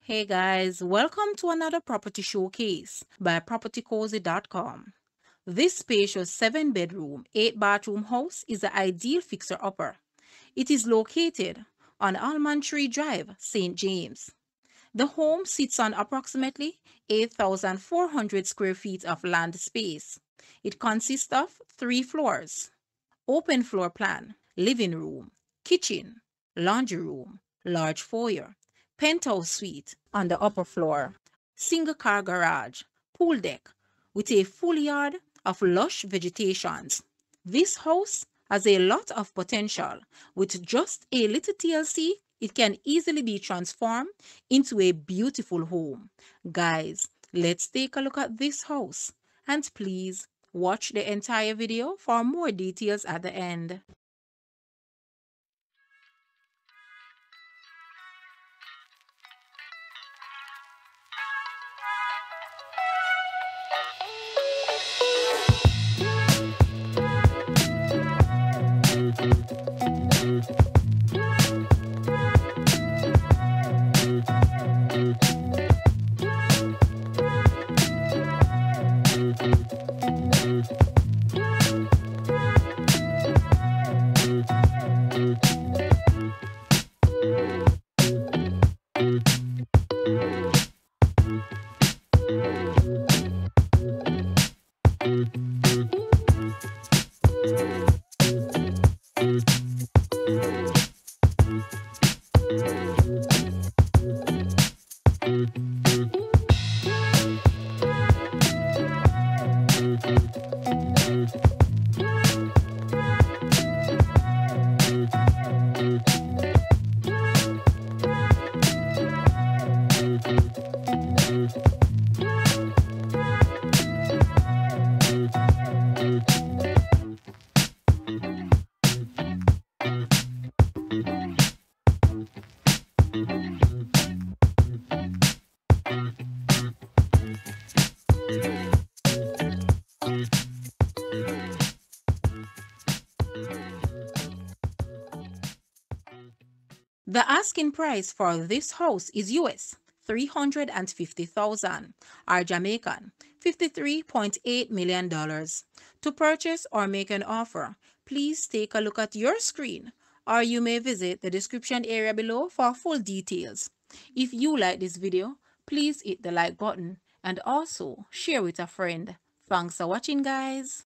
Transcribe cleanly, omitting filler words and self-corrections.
Hey guys, welcome to another property showcase by propertycozy.com. This spacious 7-bedroom, 8-bathroom house is the ideal fixer-upper. It is located on Almond Drive, St. James. The home sits on approximately 8,400 square feet of land space. It consists of 3 floors, open floor plan, living room, kitchen, laundry room, large foyer, penthouse suite on the upper floor, single car garage, pool deck with a full yard of lush vegetations. This house has a lot of potential. With just a little TLC, it can easily be transformed into a beautiful home. Guys, let's take a look at this house. And please watch the entire video for more details at the end. The asking price for this house is US 350,000 or Jamaican $53.8 million. To purchase or make an offer, please take a look at your screen, or you may visit the description area below for full details. If you like this video, please hit the like button and also share with a friend. Thanks for watching, guys.